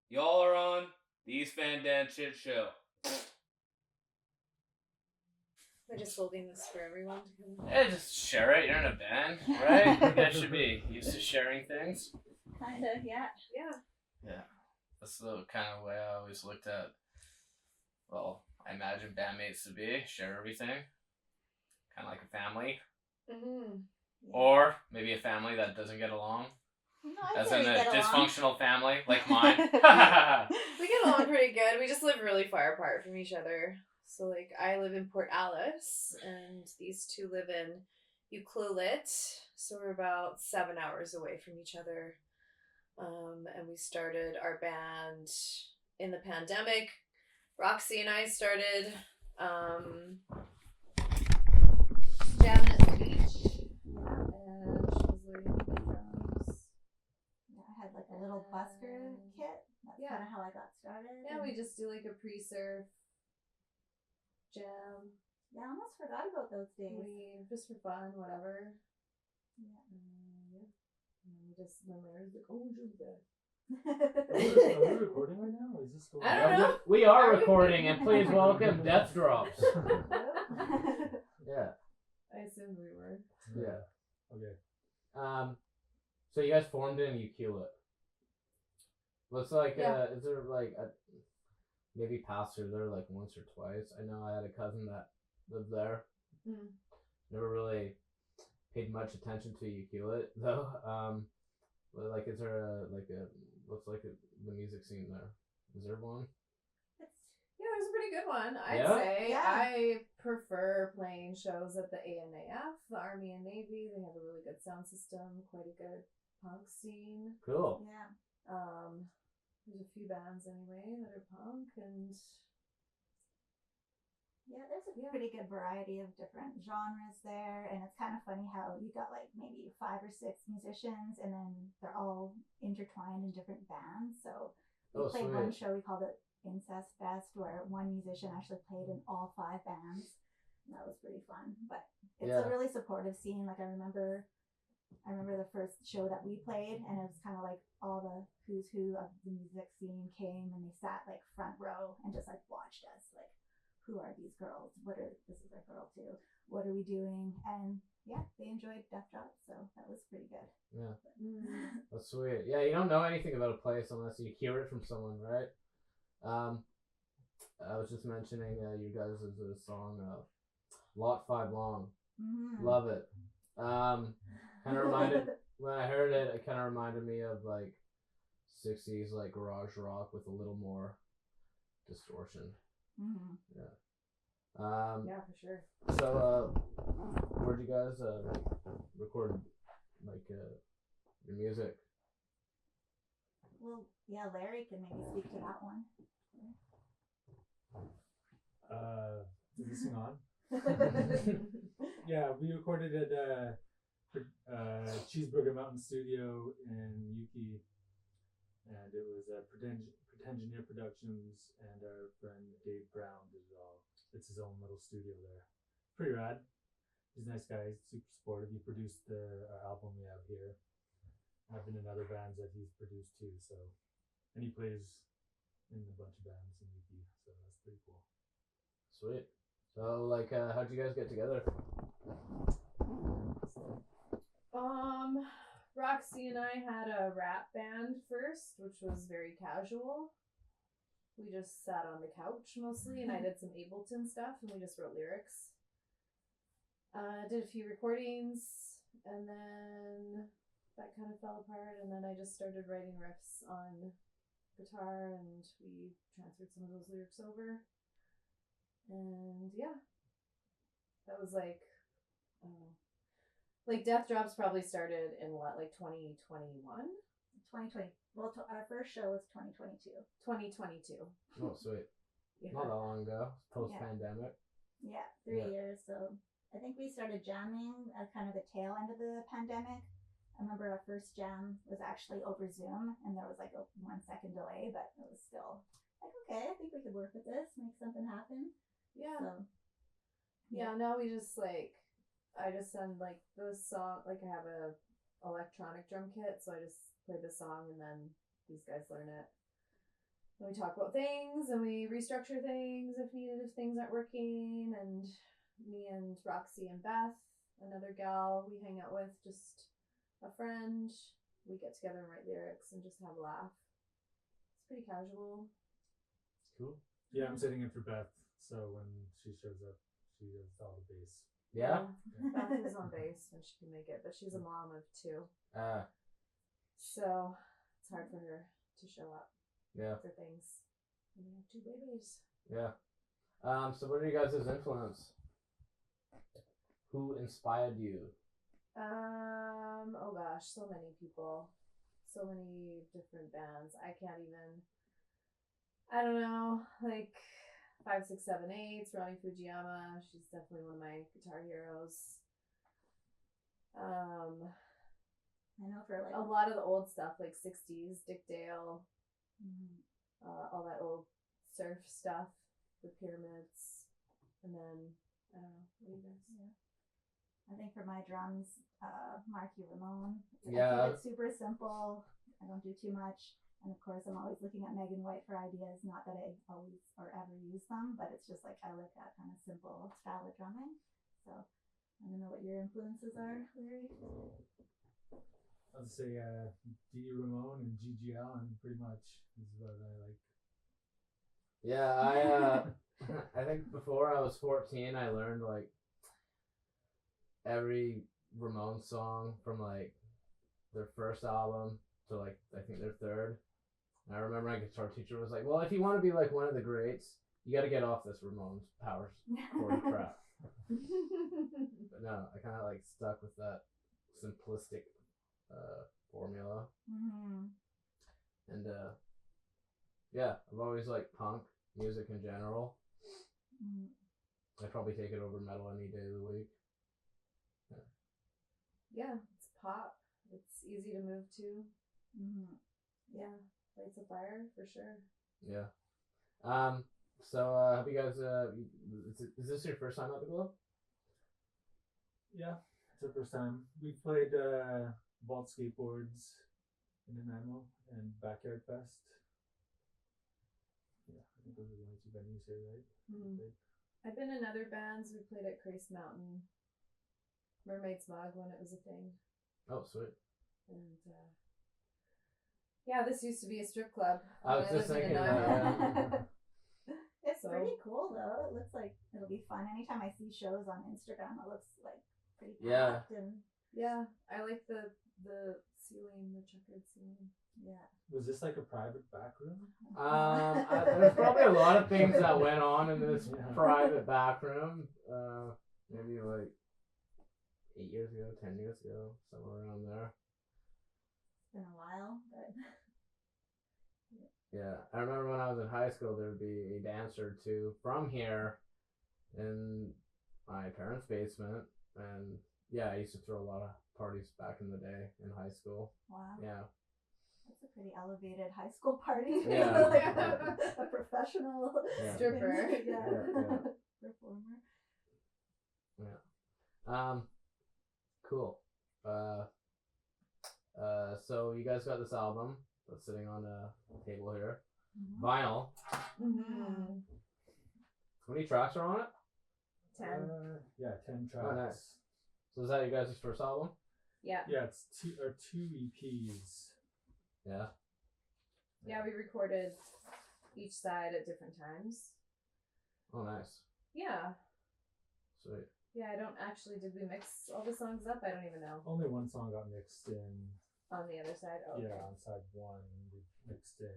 Y'all are on the East Van Dan Shit Show. We're just holding this for everyone to come. Yeah, just share it. You're in a band, right? You guys should be used to sharing things. Kinda, yeah. Yeah. That's the kind of way I always looked at, well, I imagine bandmates to be. Share everything. Kind of like a family. Mm-hmm. Yeah. Or maybe a family that doesn't get along. No, As in a dysfunctional family, like mine. We get along pretty good. We just live really far apart from each other. So, like, I live in Port Alice, and these two live in Ucluelet. So we're about 7 hours away from each other. And we started our band in the pandemic. Roxy and I started jamming at the beach. And she was learning to play drums. I had like a little busker kit. That's kind of how I got started. Yeah, we just do like a pre-surf jam. Yeah, I almost forgot about those days. We just for fun, whatever. Yeah. And we just my mother's like, oh, she's bad. Are we recording right now? Or is this I don't know. We are recording, and please welcome Death Drops. Yeah. I assumed we were. Yeah. Okay. So you guys formed in Ucluelet. Looks like, is there like maybe passed through there like once or twice? I know I had a cousin that lived there. Mm. Never Never really paid much attention to Ucluelet though. But like, is there what's the music scene there? Is there one? Yeah, it was a pretty good one, I'd Yeah? say. Yeah. I prefer playing shows at the ANAF, the Army and Navy. They have a really good sound system, quite a good punk scene. Cool. Yeah. There's a few bands anyway that are punk, and Yeah, there's a pretty good variety of different genres there, and it's kind of funny how you got like maybe 5 or 6 musicians, and then they're all intertwined in different bands. So we played one show, we called it Incest Fest, where one musician actually played in all 5 bands. And that was pretty fun, but it's a really supportive scene. Like I remember the first show that we played, and it was kind of like all the who's who of the music scene came, and they sat like front row and just like watched us, like, who are these girls? This is our girl too. What are we doing? And yeah, they enjoyed Death Drop, so that was pretty good. Yeah. That's sweet. Yeah, you don't know anything about a place unless you hear it from someone, right? I was just mentioning you guys' song, Lot 5 Long. Mm-hmm. Love it. Kind of reminded, when I heard it kind of reminded me of like 60s like garage rock with a little more distortion. Mm-hmm. Yeah. yeah, for sure. So, where'd you guys record like your music? Well, yeah, Larry can maybe speak to that one. Is this thing on? Yeah, we recorded at Cheeseburger Mountain Studio in Yuki, and it was Pretengineer Productions and our friend Dave Brown did it all. It's his own little studio there. Pretty rad. He's a nice guy, he's super supportive. He produced our album we have here. I've been in other bands that he's produced too, so, and he plays in a bunch of bands in Yuki, so that's pretty cool. Sweet. So, like, how'd you guys get together? Roxy and I had a rap band first, which was very casual. We just sat on the couch mostly, and I did some Ableton stuff, and we just wrote lyrics. Did a few recordings, and then that kind of fell apart, and then I just started writing riffs on guitar, and we transferred some of those lyrics over. And yeah, that was like, I don't know. Like Death Drops probably started in what, like 2021? 2020. Well, our first show was 2022. 2022. Oh, sweet. Yeah. Not that long ago. Post-pandemic. Yeah, 3 years. So I think we started jamming at kind of the tail end of the pandemic. I remember our first jam was actually over Zoom, and there was like a 1 second delay, but it was still like, okay, I think we could work with this, make something happen. Yeah. So, yeah, now we just like, I just send like the song, like I have a electronic drum kit, so I just play the song and then these guys learn it. we talk about things and we restructure things if needed, if things aren't working. And me and Roxy and Beth, another gal we hang out with, just a friend, we get together and write lyrics and just have a laugh. It's pretty casual. Cool. Yeah, I'm sitting in for Beth, so when she shows up, she does all the bass. Yeah. Beth is on bass when she can make it, but she's a mom of 2. So it's hard for her to show up for things. And we have 2 babies. Yeah. So what are you guys' influence? Who inspired you? Oh gosh, so many people. So many different bands. I can't even, I don't know, like 5, 6, 7, 8, Ronnie Fujiyama. She's definitely one of my guitar heroes. I know for like a lot of the old stuff, like 60s, Dick Dale, all that old surf stuff, the Pyramids, and then, I don't know, what do you guys? Yeah. I think for my drums, Marky Ramone. Yeah. I keep it super simple. I don't do too much. And of course, I'm always looking at Megan White for ideas. Not that I always or ever use them, but it's just like I like that kind of simple style of drumming. So I don't know what your influences are, Larry. I'd say D. Ramone and Gigi Allen pretty much is what I like. Yeah, I think before I was 14, I learned like every Ramones song from like their first album to like I think their third. And I remember my guitar teacher was like, "Well, if you want to be like one of the greats, you got to get off this Ramones power chord crap." But no, I kind of like stuck with that simplistic formula. And yeah, I've always liked punk music in general. I'd probably take it over metal any day of the week. Yeah, it's pop. It's easy to move to. Yeah, lights a fire for sure. Yeah. So have you guys? Is this your first time at the Globe? Yeah, it's our first time. We played Vault Skateboards in Nanaimo and Backyard Fest. Yeah, I think those are the only 2 venues here, right? I've been in other bands. We played at Grace Mountain, Mermaid's Mug when it was a thing. Oh, sweet. And yeah, this used to be a strip club. I was just thinking that. It's pretty cool though. It looks like it'll be fun. Anytime I see shows on Instagram, it looks like pretty packed and yeah, I like the ceiling, the checkered ceiling. Yeah. Was this like a private back room? There's probably a lot of things that went on in this private back room. Maybe like 8 years ago, 10 years ago, somewhere around there. It's been a while, but yeah, I remember when I was in high school, there would be a dance or 2 from here in my parents' basement, and yeah, I used to throw a lot of parties back in the day in high school. Wow. Yeah. That's a pretty elevated high school party. Yeah. Like a professional stripper. Performer. Yeah. Cool. So you guys got this album that's sitting on a table here. Vinyl. How many tracks are on it? 10. Yeah, 10 tracks. Oh, nice. So is that you guys' first album? Yeah. Yeah, it's 2 EPs. Yeah. Yeah, we recorded each side at different times. Oh, nice. Yeah. Sweet. Yeah, did we mix all the songs up? I don't even know. Only one song got mixed in. On the other side? Oh, yeah, okay. on side 1, we mixed in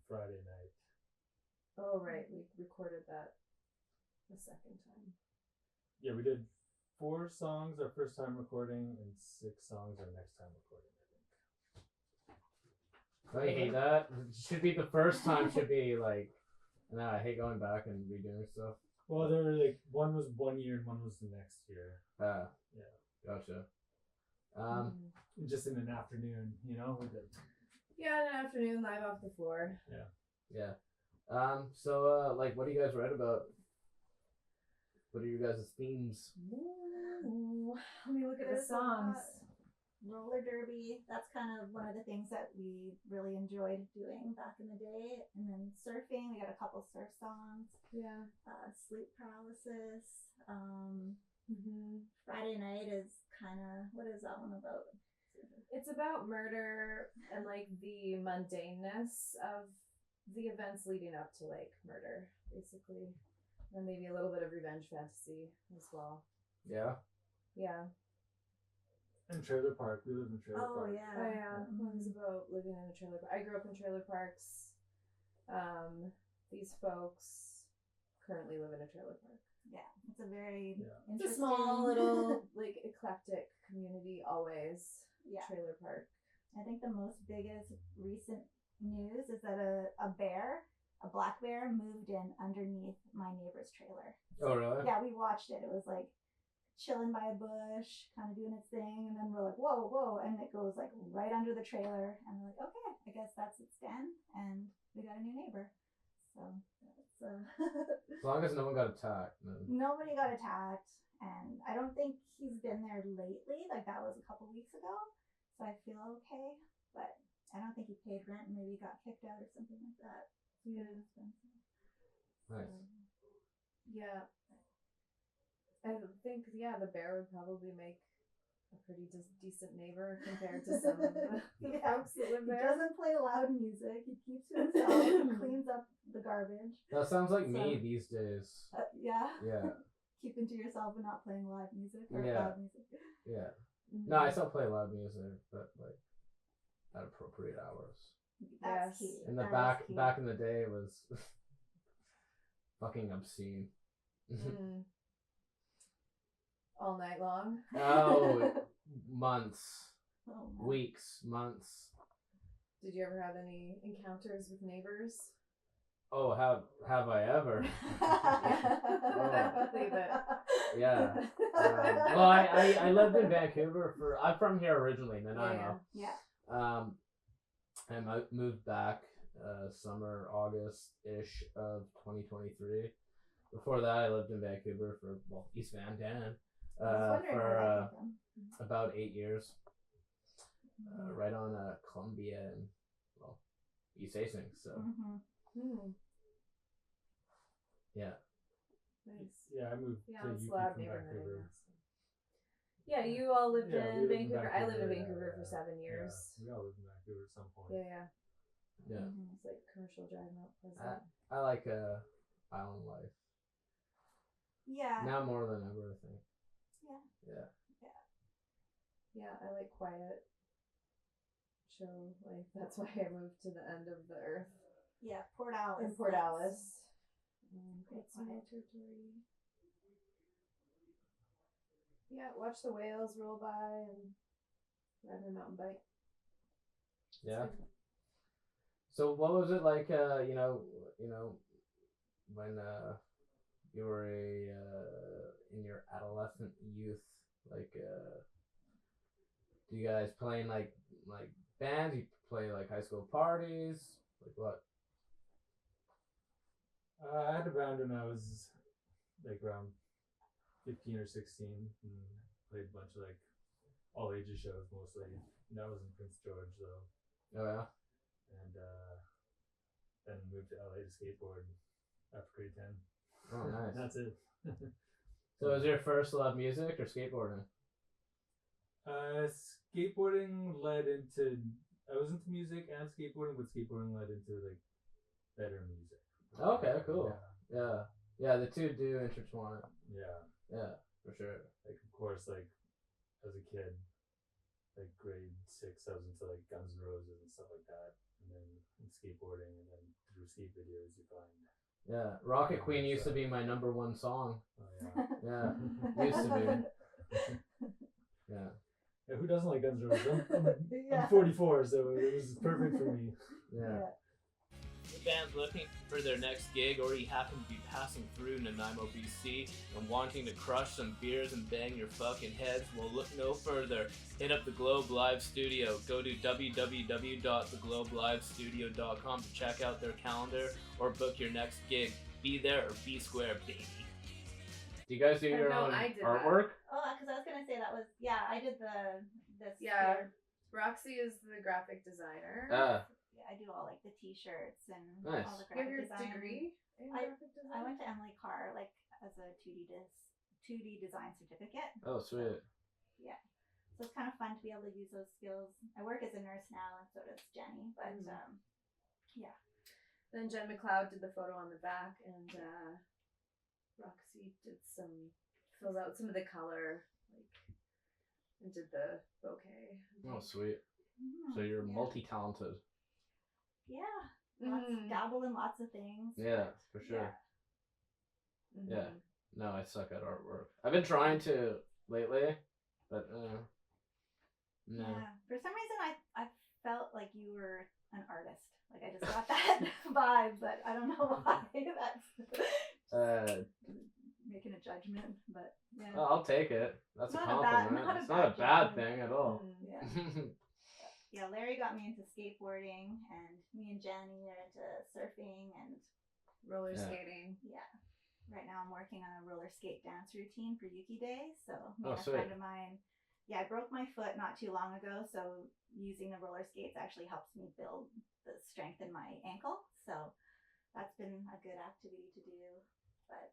Friday night. Oh, right. We recorded that the second time. Yeah, we did 4 songs our first time recording and 6 songs our next time recording, I think. Don't you hate that? It should be the first time should be like, no, I hate going back and redoing stuff. Well, there were like, one was 1 year and one was the next year. Yeah. Gotcha. Just in an afternoon, you know? Yeah, in an afternoon, live off the floor. Yeah. So, like, what do you guys write about? What are you guys' themes? Ooh, let me look at the songs. roller derby. That's kind of one of the things that we really enjoyed doing back in the day. And then surfing, we got a couple surf songs. Yeah. Sleep paralysis. Mm-hmm. Friday night is kind of, what is that one about? It's about murder and like the mundaneness of the events leading up to like murder, basically. And maybe a little bit of revenge fantasy as well. Yeah. Yeah. And trailer park. We live in trailer park. Oh, yeah. Oh yeah. One's about living in a trailer park. I grew up in trailer parks. These folks currently live in a trailer park. Yeah, it's a very It's a interesting. small little like eclectic community always. Yeah. Trailer park. I think the most biggest recent news is that a bear, a black bear, moved in underneath my neighbor's trailer. Oh, really? Yeah, we watched it. It was like chilling by a bush, kind of doing its thing, and then we're like, whoa, whoa, and it goes like right under the trailer, and we're like, okay, I guess that's its den, and we got a new neighbor. So that's As long as no one got attacked. Then. nobody got attacked, and I don't think he's been there lately. Like that was a couple weeks ago, so I feel okay. But I don't think he paid rent, and maybe he got kicked out or something like that. Yeah. Nice. Yeah. I think, yeah, the bear would probably make a pretty decent neighbor compared to some of the Yeah. folks that live He there. doesn't play loud music. He keeps to himself. Cleans up the garbage. That sounds like me So- these days. Yeah. Yeah. Keeping to yourself and not playing live music or Yeah. loud music. Yeah. Mhm. No, I still play loud music, but like at appropriate hours. That's Yes. key. In the That is key. back in the day, it was fucking obscene. Mm. All night long. Oh, months, Oh, man. weeks, months. Did you ever have any encounters with neighbors? Oh, have I ever? Leave it. Yeah. Well, I lived in Vancouver I'm from here originally, Nanaimo. Yeah. And I moved back summer, August-ish of 2023. Before that, I lived in Vancouver for, East Van Dan I was wondering where that for came from. about 8 years. Right on Columbia and, East Hastings. So, Mhm. Hmm. yeah. Nice. Yeah, I moved Yeah, to it's UP loud from neighborhood. I Vancouver. guess. Yeah, you all lived Yeah, we in lived in Vancouver. I lived in Vancouver, Vancouver for yeah. 7 years. Yeah, we all lived in Vancouver at some point. Yeah. Yeah. Mhm. It's like commercial drive Mount Pleasant. I like island life. Yeah. Now more than ever, I think. Yeah. Yeah. Yeah, I like quiet, chill life. That's why I moved to the end of the earth Yeah. Port Alice. in Port that's- Alice. Great It's my quiet. territory. Yeah, watch the whales roll by and ride my mountain bike. Yeah. So what was it like? When you were in your adolescent youth, like, do you guys play in like bands? You play like high school parties? Like what? I had a band when I was like around 15 or 16 and played a bunch of like all ages shows mostly. And that was in Prince George though. Oh yeah. And then moved to LA to skateboard after grade 10. Oh nice. That's it. So was your first love music or skateboarding? Skateboarding led into, I was into music and skateboarding, but skateboarding led into like better music. Okay, cool. Yeah. Yeah, the two do intertwine. Yeah. Yeah, for sure. Like of course, like as a kid, like grade 6, I was into like Guns N' Roses and stuff like that. And then in skateboarding, and then through skate videos, you find. Yeah, Rocket Queen used to be my number one song. Oh yeah. Yeah, used to be. Yeah. Yeah, who doesn't like Guns N' Roses? Yeah. I'm 44, so it was perfect for me. Yeah. The band's looking for their next gig, or you happen to be passing through Nanaimo, BC, and wanting to crush some beers and bang your fucking heads, well, look no further. Hit up the Globe Live Studio. Go to www.theglobelivestudio.com to check out their calendar or book your next gig. Be there or be square, baby. Do you guys do your No, own I did that. artwork? Oh, because I was gonna say that was I did the this. Yeah. here. Roxy is the graphic designer. Ah, Yeah, I do all like the T-shirts and Nice. all the You have graphic your design. degree in I- graphic design? I went to Emily Carr like as a 2D design certificate. oh sweet. So it's kind of fun to be able to use those skills. I work as a nurse now, and so does Jenny. But Mhm. yeah, Then Jen McLeod did the photo on the back, and Roxy filled out some of the color, and did the bouquet. Oh sweet. So you're yeah. multi-talented. Yeah, Mhm. dabble in lots of things. Yeah, but for sure. Mhm. Yeah. No, I suck at artwork. I've been trying to lately, but no. Yeah. For some reason, I felt like you were an artist. Like I just got that vibe, but I don't know why. That's making a judgment, but yeah. Oh, I'll take it. That's a Not a bad- compliment. not a It's not a bad bad judgment. thing at all. Mhm. Yeah. Yeah, Larry got me into skateboarding, and me and Jenny are into surfing, and Roller Yeah. skating. yeah. Right now I'm working on a roller skate dance routine for Yuki Day. So me Oh, and a sweet. friend of mine, yeah, I broke my foot not too long ago, so using the roller skates actually helps me build the strength in my ankle. So that's been a good activity to do. But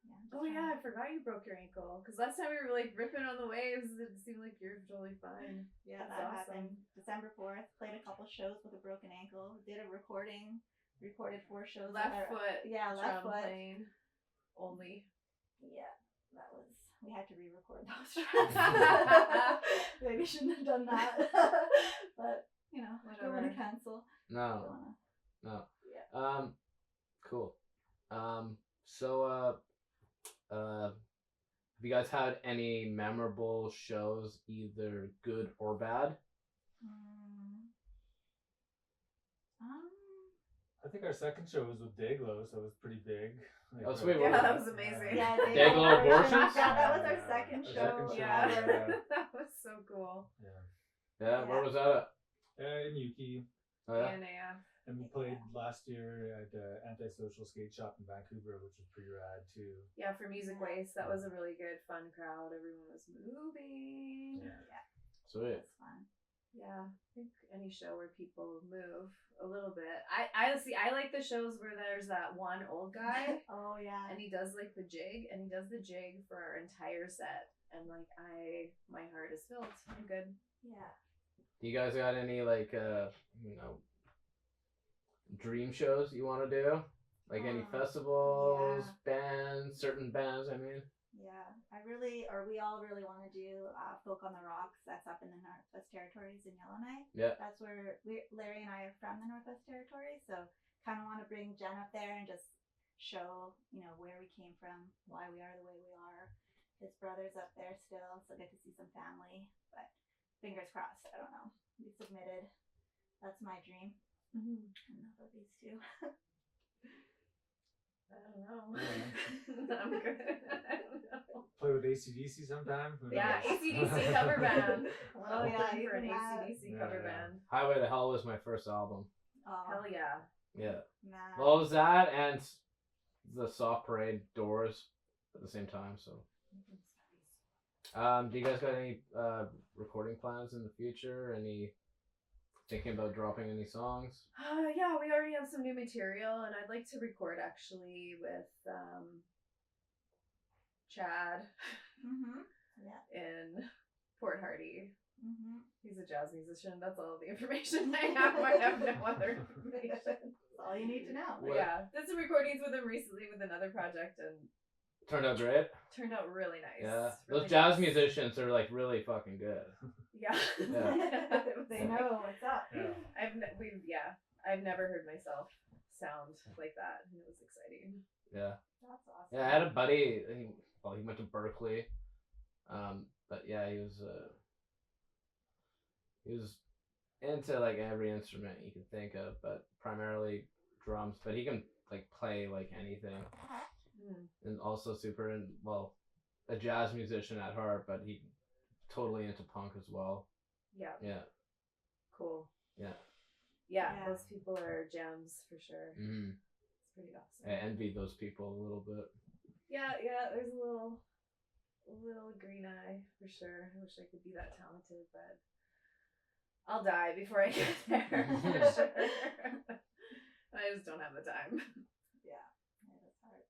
yeah. just Oh trying- yeah, I forgot you broke your ankle. Because last time we were ripping on the waves, it seemed like you're totally fine. Yeah, That's that awesome. happened December 4th. Played a couple shows with a broken ankle. Did a recording. Recorded 4 shows. with Left our- foot. Yeah, left drum foot. playing only. Yeah, that was. We had to re-record those tracks. Maybe shouldn't have done that. But you know, I don't want Whatever. to cancel. No, Don't wanna- no. Yeah. Cool. So have you guys had any memorable shows, either good or bad? I think our second show was with Dayglow, so it was pretty big. Oh, sweet. Yeah, What that was was amazing. Yeah, Dayglow abortions? Yeah, that was our Yeah, second our show. second show. Yeah. Yeah. That was so cool. Yeah. Yeah, where was that at? In Yuki. Oh, yeah? And And we played last year at Antisocial Skate Shop in Vancouver, which was pretty rad too. yeah, for Music Waste, that was a really good, fun crowd. Everyone was moving. Yeah, Sweet. that's fun. Yeah, I think any show where people move a little bit. I like the shows where there's that one old guy Oh yeah. and he does the jig, and he does the jig for our entire set, and my heart is filled. I'm good. Yeah. Do you guys got any dream shows you want to do? Like any festivals, bands, certain bands? I mean. Yeah, we all really want to do Folk on the Rocks. That's up in the Northwest Territories in Yellowknife. Yeah. That's where Larry and I are from, the Northwest Territories. So kind of want to bring Jen up there and just show, where we came from, why we are the way we are. His brother's up there still, so get to see some family. But fingers crossed. I don't know. We submitted. That's my dream. Mm-hmm. I don't know about these two. I don't know. I'm good. I don't know. Play with AC/DC sometime. Who Yeah, knows? AC/DC cover band. Oh, yeah, for an even that. AC/DC cover Yeah. band. Highway to Hell was my first album. Oh, Hell yeah. Yeah. man. Well, it was that and the Soft Parade Doors at the same time. So, do you guys got any recording plans in the future? Any thinking about dropping any songs? Yeah, we already have some new material, and I'd like to record actually with Chad Yeah. in Port Hardy. He's a jazz musician. That's all the information I have. I have no other information. That's all you need to know. What? Yeah, did some recordings with him recently with another project, and Turned out great. turned out really nice. Yeah, Really those jazz nice. musicians are really fucking good. Yeah. Yeah. They know what's up. Yeah. I've never heard myself sound like that, and it was exciting. Yeah. That's awesome. Yeah, I had a buddy. He went to Berkeley, but yeah, he was into every instrument you could think of, but primarily drums. But he can play anything, and also a jazz musician at heart. But he totally into punk as well. Yeah. Yeah. Cool. Yeah. Yeah, Yeah. those people are gems for sure. Mm-hmm. It's pretty awesome. I envy those people a little bit. Yeah, there's a little little green eye for sure. I wish I could be that talented, but I'll die before I get there for sure. I just don't have the time. Yeah, that's hard.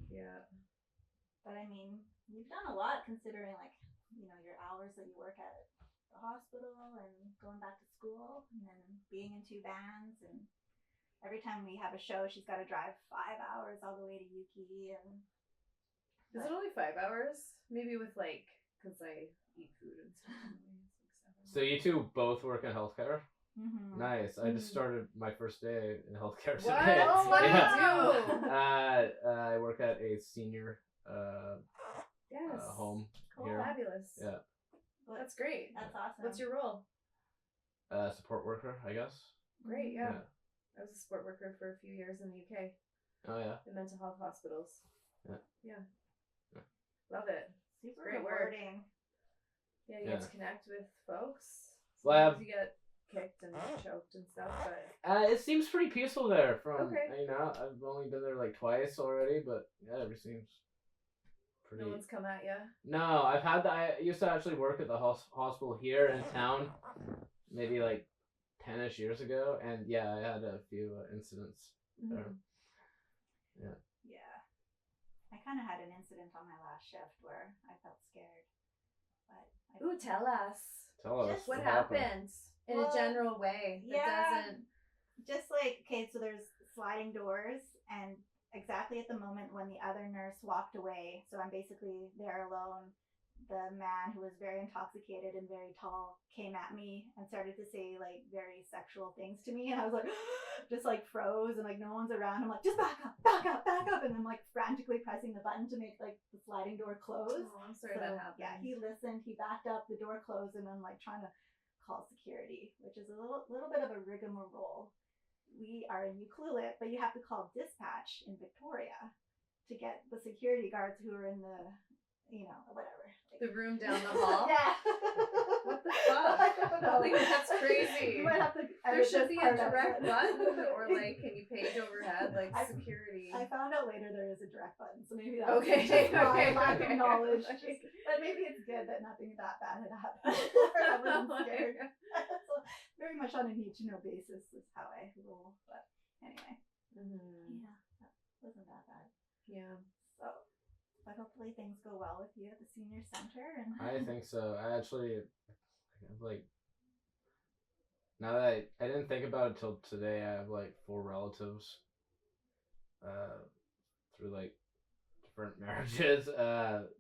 Yeah. But I mean, you've done a lot considering, like, you know, your hours that you work at the hospital and going back to school and then being in 2 bands. And every time we have a show, she's got to drive 5 hours all the way to Yuki. And Is it only 5 hours? Maybe with like, because I eat food and stuff. So you two both work in healthcare? mm-hmm. Nice. I just started my first day in healthcare What? today. Oh, what do Yeah. you do? I work at a senior Yes. home Cool. here. Fabulous. Yeah. That's great. That's awesome. What's your role? Support worker, I guess. Great, Yeah. yeah. I was a support worker for a few years in the UK Oh yeah. in mental health hospitals. Yeah. Yeah. Yeah. Love it. Super Great work. rewarding. Yeah, you get to connect with folks. Well, Sometimes you get kicked and choked and stuff, but it seems pretty peaceful there. From Okay. you know, I've only been there like twice already, but yeah, everything seems pretty. no one's come at you. No, I've had that. I used to actually work at the hospital here in town, maybe like 10ish years ago, and yeah, I had a few incidents there. Mm-hmm. Yeah. I kind of had an incident on my last shift where I felt scared. But I Ooh, tell us. Tell us Just What happened in Well, a general way that yeah. doesn't. just like, okay, so there's sliding doors, and exactly at the moment when the other nurse walked away, so I'm basically there alone, the man who was very intoxicated and very tall came at me and started to say like very sexual things to me, and I was like just like froze, and like no one's around. I'm like, just back up, and I'm like frantically pressing the button to make like the sliding door close. Oh, I'm sorry So, that happened. yeah, he listened, he backed up, the door closed, and I'm like trying to call security, which is a little bit of a rigmarole. We are in Ucluelet, but you have to call dispatch in Victoria to get the security guards who are in the, you know, whatever. The room down the hall. Yeah. What the fuck? I don't know. Like, that's crazy. You might have to There edit should this be a part out. direct button, or like, can you page overhead like I- security? I found out later there is a direct button, so maybe that's Okay, just my okay, lack okay. of knowledge. Okay. But maybe it's good that nothing that bad had happened. I wasn't scared. So very much on a need-to-know basis is how I roll. But anyway, Mm-hmm. yeah, that wasn't that bad. Yeah. So, but hopefully things go well with you at the senior center. And I think so. I actually, like, now that I didn't think about it till today, I have like 4 relatives, through like different marriages.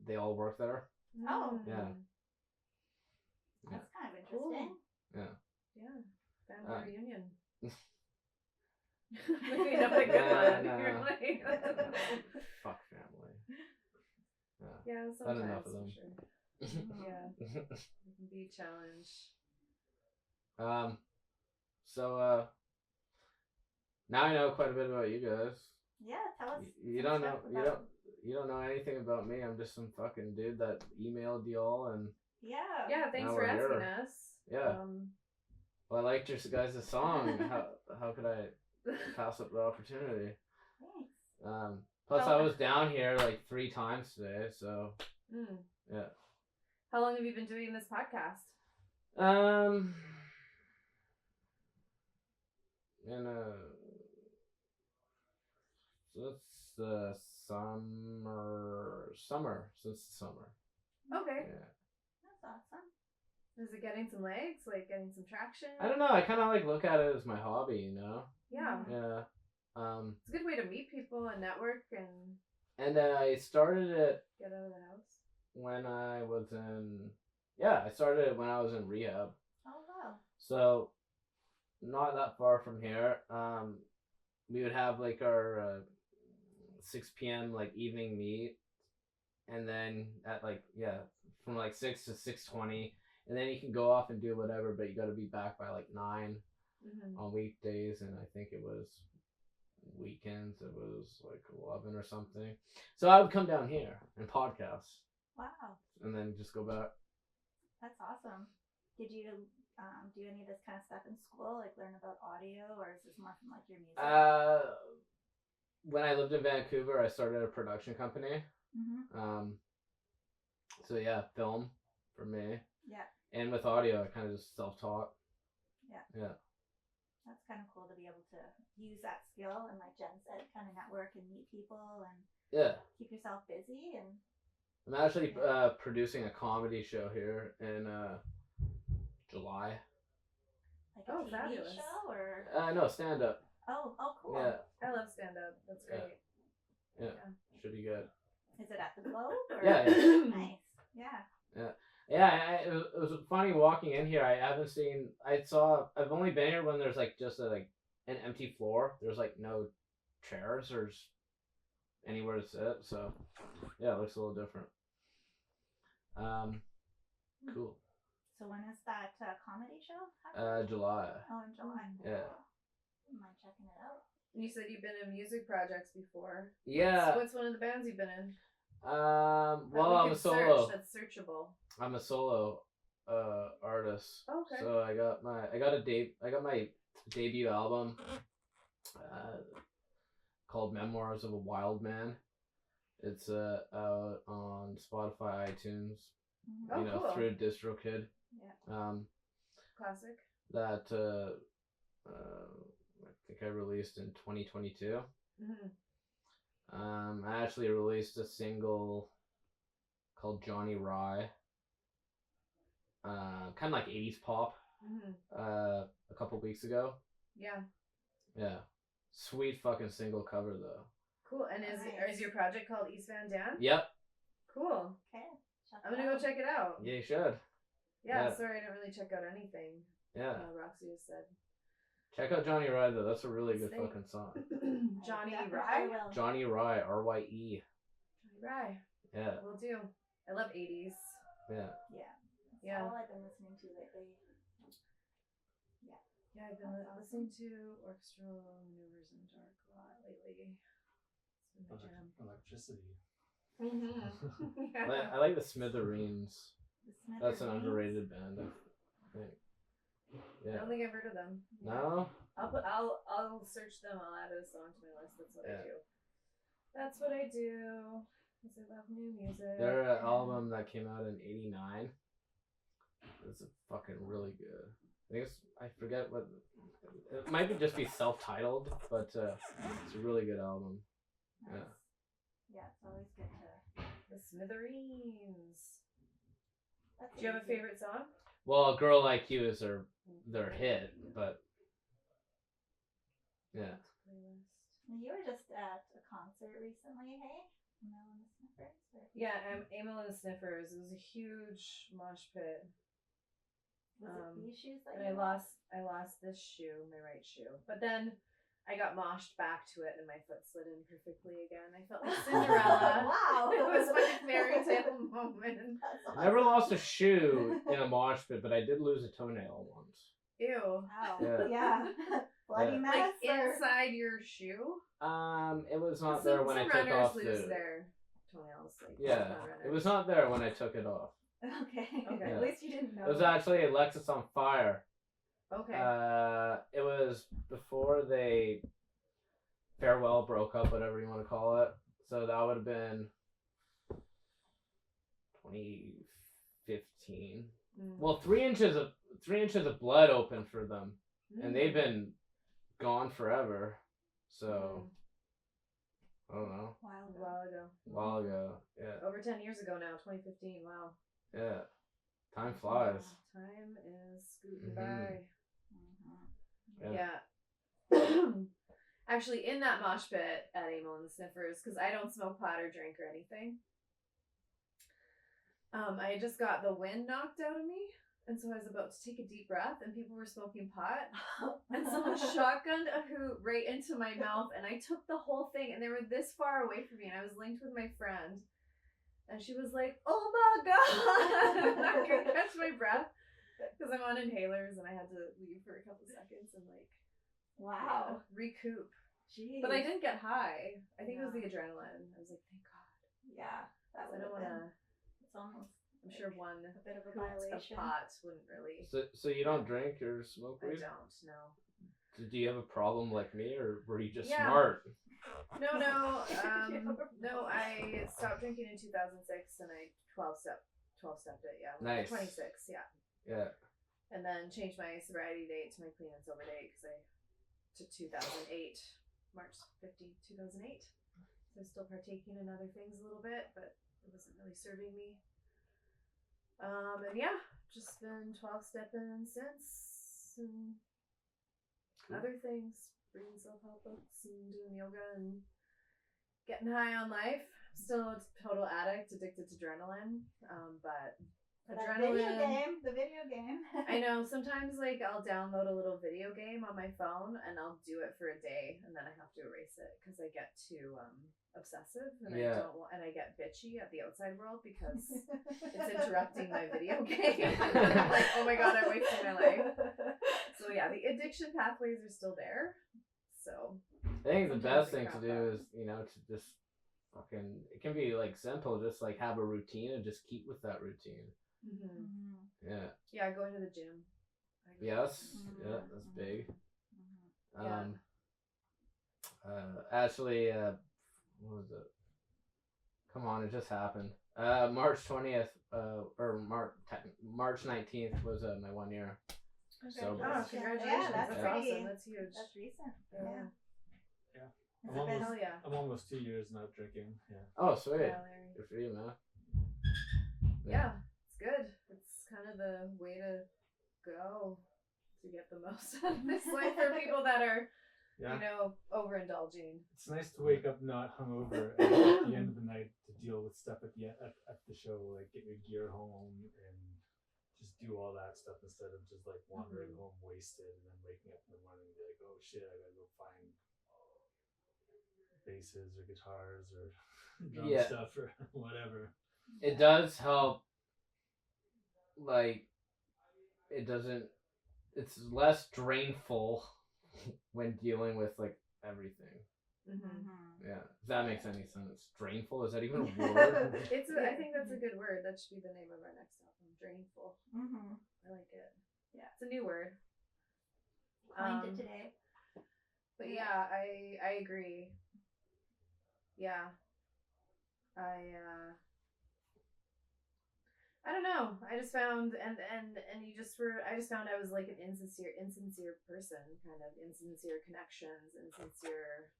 They all work there. Oh. Yeah. that's kind of interesting. Yeah. Yeah. Family reunion. Nah, Maybe not a good one. nah. You're like, Fuck family. Yeah. yeah, Had sometimes enough of for them. sure. Yeah, it can be a challenge. So now I know quite a bit about you guys. Yeah, tell us. You some don't know stuff about- you don't know anything about me. I'm just some fucking dude that emailed y'all, and Yeah. Yeah, thanks Now for we're asking here. us. Yeah. Well, I liked your guys' song. How could I pass up the opportunity? Thanks. Plus Well- I was down here like 3 times today, so Mm. yeah. How long have you been doing this podcast? Since the summer, since the summer. Okay. Yeah. That's awesome. Is it getting some legs? Like getting some traction? I don't know. I kind of like look at it as my hobby, you know. Yeah. Yeah. It's a good way to meet people and network and And I started it get out of the house. when I was in. Yeah, I started it when I was in rehab. Oh wow. So, not that far from here. We would have like our 6 p.m. like evening meet, and then at like from like 6 to 6:20, and then you can go off and do whatever, but you got to be back by like 9 Mm-hmm. on weekdays, and I think it was weekends. It was like 11 or something. So I would come down here and podcast, Wow. and then just go back. That's awesome. Did you do any of this kind of stuff in school, like learn about audio, or is this more from like your music? When I lived in Vancouver, I started a production company. Mm-hmm. So yeah, film for me. Yeah. And with audio, I kind of just self-taught. Yeah. Yeah. That's kind of cool to be able to use that skill and, like Jen said, kind of network and meet people and Yeah. keep yourself busy. And I'm actually producing a comedy show here in July. like a Oh, TV fabulous. show or No, stand up. oh cool. Yeah. I love stand up. That's Yeah. great. Yeah. Should be good. Is it at the Globe? Or? Yeah. Nice. Yeah. Yeah, it was funny walking in here. I've only been here when there's like just an empty floor. There's like no chairs or anywhere to sit. So yeah, it looks a little different. Cool. So when is that comedy show happening? July. Oh, in July. Yeah. Am I checking it out? You said you've been in music projects before. Yeah. What's one of the bands you've been in? Well, I'm a solo. That's searchable. I'm a solo artist. Okay. So I got my debut album called Memoirs of a Wild Man. It's out on Spotify, iTunes, Oh, cool. through DistroKid. Yeah. Classic. That I think I released in 2022. Mm-hmm. I actually released a single called Johnny Rye. Kind of like 80s pop. Mm-hmm. A couple weeks ago. Yeah. Yeah. Sweet fucking single cover though. Cool. And is your project called East Van Dan? Yep. Cool. Okay. I'm gonna go check it out. Yeah, you should. Yeah. Yeah. Sorry, I didn't really check out anything. Yeah. Roxy just said. Check out Johnny Rye though. That's a really good Sick. fucking song. Johnny Definitely Rye. will. Johnny Rye, R-Y-E. Johnny Rye. Yeah. Will do. I love 80s. Yeah. Yeah. That's Yeah. all I've been listening to lately. Yeah, I've been listening to orchestral maneuvers in the dark a lot lately. It's been my jam. Electricity. Mm-hmm. I like the Smithereens. The That's an Smithereens. underrated band, I think. I Yeah. don't think I've heard of them. No? I'll search them. I'll add a song to my list. That's what I do. That's what I do. Because I love new music. Their album that came out in '89. It's fucking really good. I forget what. It might just be self-titled, but it's a really good album. Nice. Yeah, it's always good to. The Smithereens. That's Do you have a easy. favorite song? Well, "A Girl Like You" is their hit, but yeah. Playlist. You were just at a concert recently, hey? Mel and the Sniffers? Or... Yeah, Emil and the Sniffers. It was a huge mosh pit. Was it these shoes that And you I lost this shoe, my right shoe. But then I got moshed back to it and my foot slid in perfectly again. I felt like Cinderella. Wow. It was my fairy tale moment. That's awesome. I never lost a shoe in a mosh pit, but I did lose a toenail once. Ew. Wow. Yeah. Yeah. Bloody Yeah. mess. Like or... inside your shoe? It was not there when I Some took runners off lose the. their toenails. Like, Yeah, some runners. it was not there when I took it off. Okay. Okay. At least you didn't know. It was actually Alexis on Fire. Okay. It was before they farewell broke up, whatever you want to call it. So that would have been 2015. Well, 3 inches of blood opened for them, and they've been gone forever. So I don't know. Wow. A while ago. A while ago, yeah, Over 10 years ago now, 2015. Wow. yeah. Time flies. Time is scooting Mhm. by. Mhm. Yeah. Actually, in that mosh pit at Emil and the Sniffers, because I don't smoke pot or drink or anything, I had just got the wind knocked out of me, and so I was about to take a deep breath, and people were smoking pot, and someone shotgunned a hoot right into my mouth, and I took the whole thing, and they were this far away from me, and I was linked with my friend, and she was like, "Oh my god!" I couldn't catch my breath because I'm on inhalers, and I had to leave for a couple seconds and Wow. recoup. Jeez. But I didn't get high. I think it was the Yeah. adrenaline. I was like, thank God. Yeah. That I would don't have want been. to. It's almost. I'm sure one a bit of a hoot of violation. pot wouldn't really. So you don't drink or smoke I weed? don't. No. Do you have a problem like me, or were you just Yeah. smart? No. No. I stopped drinking in 2006, and I 12-step 12-stepped it, yeah. Nice. 26, yeah. Yeah. And then changed my sobriety date to my clean and sober date to 2008, March 15, 2008. So I'm still partaking in other things a little bit, but it wasn't really serving me. And yeah, just been 12-stepping since, and other things, reading self-help books and doing yoga and getting high on life. Still a total addict, addicted to adrenaline. But adrenaline. The video game. I know. Sometimes, like, I'll download a little video game on my phone and I'll do it for a day, and then I have to erase it because I get too obsessive and I don't want, and I get bitchy at the outside world because it's interrupting my video game. I'm like, oh my god, I'm wasting my life. So yeah, the addiction pathways are still there. So I think the best thing to do is, to just fucking, it can be like simple, just like have a routine and just keep with that routine. Mm-hmm. Yeah. Yeah, going to the gym. Yes. Yeah, that's big. Yeah. Actually, what was it? Come on, it just happened. March 20th, or March 19th was my 1 year. Oh, congratulations. Yeah, that's pretty, awesome. That's huge. That's recent. Yeah. Yeah. Hell yeah. I'm almost 2 years not drinking. Yeah. Oh, sweet. Yeah, Larry. Good for you, man. Yeah, it's good. It's kind of the way to go to get the most out of this life for people that are, overindulging. It's nice to wake up not hungover and at the end of the night to deal with stuff at the show, like get your gear home and just do all that stuff instead of just like wandering home wasted and then waking up in the morning and be like, oh shit, I gotta go find basses or guitars or drum stuff or whatever. It does help, like, it's less drainful when dealing with, like, everything. Yeah, if that makes any sense. Drainful, is that even a word? I think that's a good word. That should be the name of our next album. Drainful. I like it. Yeah, it's a new word. Coined it today. But yeah, I agree. Yeah. I don't know. I just found I just found I was like an insincere person, kind of insincere connections, insincere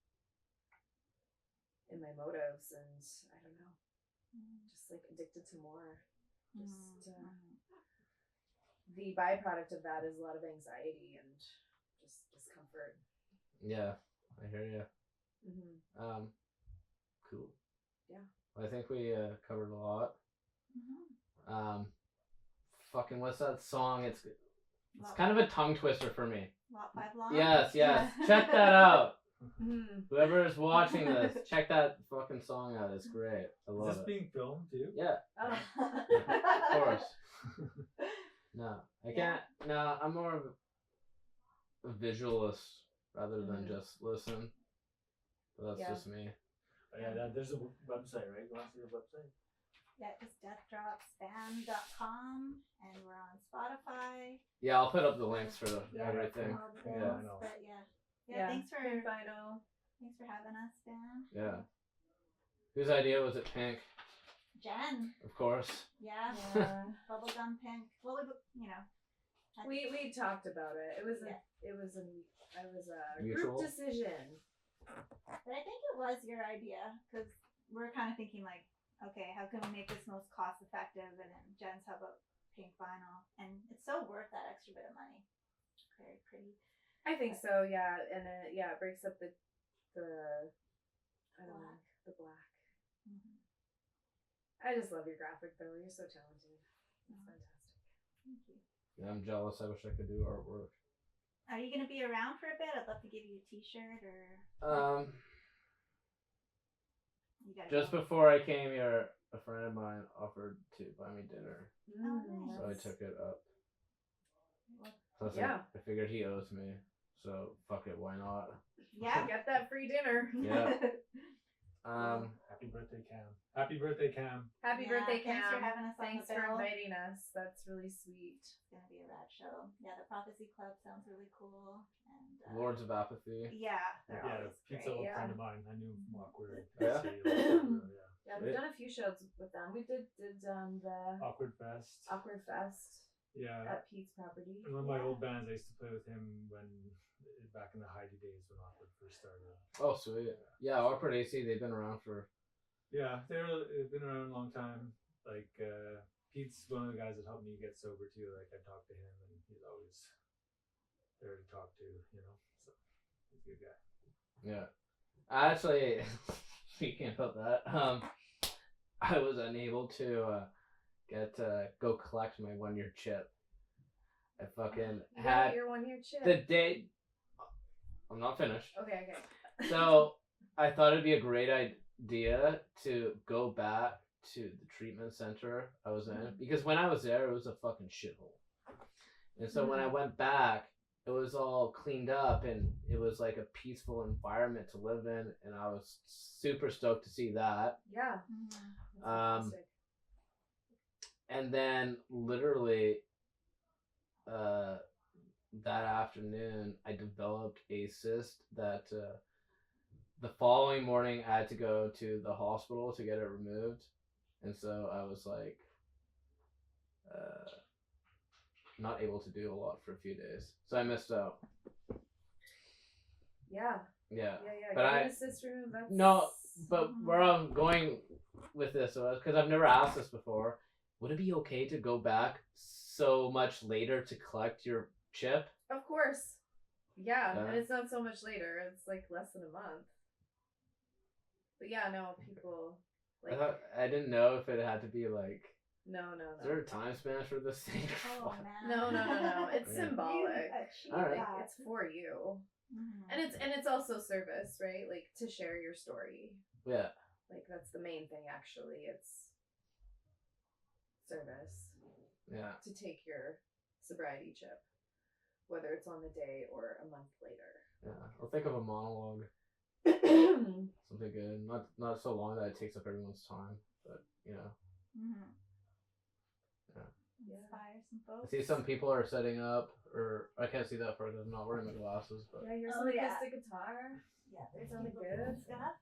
in my motives, and I don't know. Just like addicted to more. Just the byproduct of that is a lot of anxiety and just discomfort. Yeah, I hear you. Cool. Yeah. Well, I think we covered a lot. Fucking what's that song? It's kind of a tongue twister for me. Lot 5 Long? Yes. Check that out. Whoever is watching this, check that fucking song out. It's great. I love it. Is this being filmed too? Yeah. Of course. No, I can't. No, I'm more of a visualist rather than just listen. But that's just me. Oh, yeah, there's a website, right? You want to see the website? Yeah, it's deathdropsband.com, and we're on Spotify. Yeah, I'll put up the links for everything. All the things, Yeah. but thanks for Final. Thanks for having us, Dan. Yeah. Whose idea was it? Pink, Jen. of course. Yeah. Yeah. Bubblegum pink. Well, We talked about it. It was a Mutual? group decision. But I think it was your idea, because we're kind of thinking like, okay, how can we make this most cost effective? And then Jen's, how about pink vinyl? And it's so worth that extra bit of money. Very pretty. I think so, yeah. And it breaks up the black. I just love your graphic though. You're so talented. It's fantastic. Thank you. Yeah, I'm jealous. I wish I could do artwork. Are you gonna be around for a bit? I'd love to give you a T-shirt or. You gotta Just go. before I came here, a friend of mine offered to buy me dinner, nice. so I took it up. Plus, Yeah. I figured he owes me, so fuck it, why not? Yeah. Get that free dinner. Yeah. Happy Happy birthday, Cam. Happy birthday, Cam. Happy Yeah, birthday, thanks Cam. for having us on Thanks the for bill. inviting us. That's really sweet. It's gonna be a rad show. Yeah, the Prophecy Club sounds really cool. And Lords of Apathy. yeah, they're Yeah, always pizza great. old Yeah. friend of mine. I knew him from Awkward. Yeah? Yeah. Yeah, we've done a few shows with them. We did the Awkward Fest. Awkward Fest Yeah. at Pete's property. And one of my old bands, I used to play with him back in the Heidi days when Awkward first started. Oh, sweet. Yeah, Awkward AC, they've been around for... Yeah, they've been around a long time. Like, Pete's one of the guys that helped me get sober too. Like, I talked to him and he's always there to talk to, you know. So, he's a good guy. Yeah. Actually, speaking about that, I was unable to go collect my 1-year chip. I fucking You had got your 1-year chip. the day. I'm not finished. Okay. So I thought it'd be a great idea to go back to the treatment center I was in, because when I was there, it was a fucking shithole. And so when I went back, it was all cleaned up and it was like a peaceful environment to live in, and I was super stoked to see that. Yeah. Mhm. That's fantastic. And then literally that afternoon, I developed a cyst that the following morning I had to go to the hospital to get it removed. And so I was like not able to do a lot for a few days. So I missed out. Yeah. Yeah. Yeah. But Getting a cyst removed, that's... No, but where I'm going with this, because I've never asked this before, would it be okay to go back so much later to collect your chip? Of course. Yeah, Yeah. and it's not so much later. It's like less than a month. But yeah, no, people like I didn't know if it had to be like, no. is there a time span for this thing? Oh man. No. It's Yeah. symbolic. All right. Like, it's for you. Mhm. And it's also service, right? Like to share your story. Yeah. Like that's the main thing actually. It's service Yeah. to take your sobriety chip, whether it's on the day or a month later. Yeah. I'll think of a monologue. Something good. Not so long that it takes up everyone's time, but you know. Mhm. Yeah. Inspire some I folks. see some people are setting up, or I can't see that far because I'm not wearing my glasses, but Yeah, here's Oh, some yeah. acoustic guitar. Yeah, It's there's on the people good. doing stuff.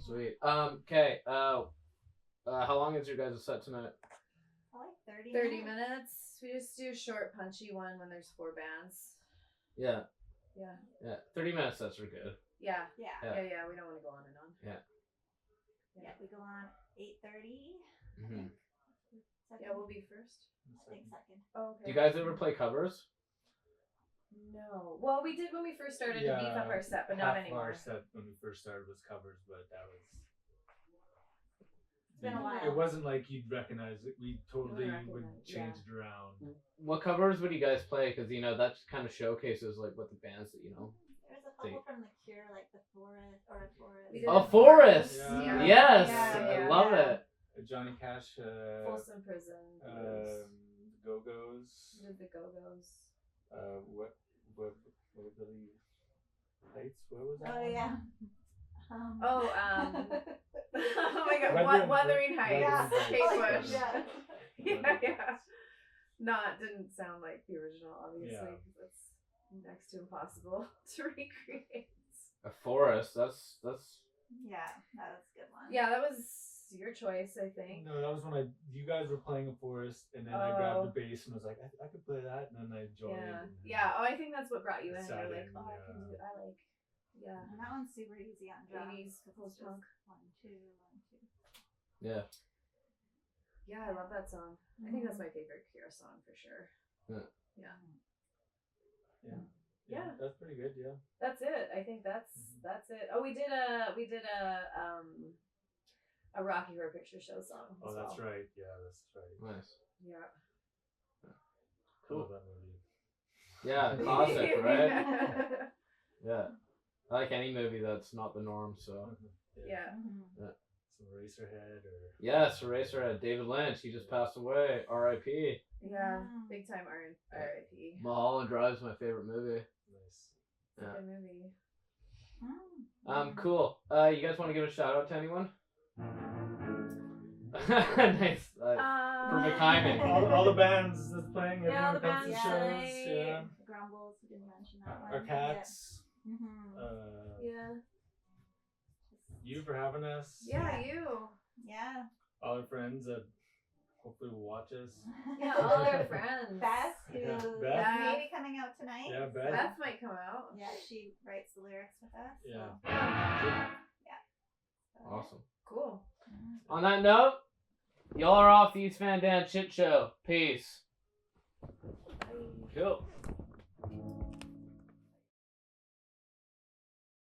sweet. Okay. How long is your guys' set tonight? Probably 30 30 minutes. We just do a short, punchy one when there's 4 bands. Yeah. Yeah. Yeah. 30-minute sets are good. Yeah. Yeah. Yeah. We don't want to go on and on. Yeah, we go on 8:30. Mhm. Yeah, we'll be first. I think second. Oh, okay. Do you guys ever play covers? No. Well, we did when we first started to beef up our set, but not half anymore. Our set when we first started was covers, but that was. It's been a while. It wasn't like you'd recognize it. We totally recognize, would yeah. change it around. What covers would you guys play? Because that kind of showcases like what the bands that There's a couple from The Cure, like The Forest or Forest. We did Oh, it. Forest! Yeah. Yes, Yeah, I love yeah. it. Johnny Cash, Folsom Prison. Go Go's. We did the Go-Go's. What were the Heights? What was that? Oh one? yeah. Oh, oh my god, Wuthering- Wuthering Heights. Yeah. Kate Oh, Bush. yeah. Yeah. Didn't sound like the original, obviously, Yeah. because it's next to impossible to recreate. A Forest. That's Yeah, that was a good one. Yeah, that was your choice, I think. No, that was when you guys were playing a Forest, and then I grabbed the bass and was like, I could play that, and then I joined. Yeah. and- Yeah. Oh, I think that's what brought you in. Sat You're like, in, oh, I can do. I like. Yeah. And that one's super easy on drums. 80s 'cause it's post-punk. just 1, 2, 1, 2. yeah. Yeah, I love that song. I think that's my favorite Cure song for sure. Yeah. That's pretty good. Yeah. That's it. I think that's it. Oh, we did a Rocky Horror Picture Show song. Oh, as that's well. right. Yeah, that's right. Nice. Yeah. I love that movie. Yeah, classic, right? Yeah. I like any movie that's not the norm, so. Yeah. Mhm. Some Eraserhead or. Yes, Eraserhead, David Lynch, he just passed away. R.I.P. Yeah. Mm. Big time R.I.P. Mulholland Drive's my favorite movie. Nice. It's a good movie. Mm. Cool. You guys want to give a shout out to anyone? Nice. Perfect timing. all the bands that's playing, Yeah, everyone the comes to bands shows. play. Yeah. Grumbles, we didn't mention that one. Our cats. Mm-hmm. Yeah. You for having us. Yeah, you. Yeah. All our friends that hopefully will watch us. Yeah, all our friends. Beth, who Yeah, is Beth. maybe coming out tonight. Yeah, Beth. Beth might come out. Yeah, she writes the lyrics with us. Yeah. So. Awesome. Cool. On that note, y'all are off the East Van Dan Shit Show. Peace. Bye. Cool.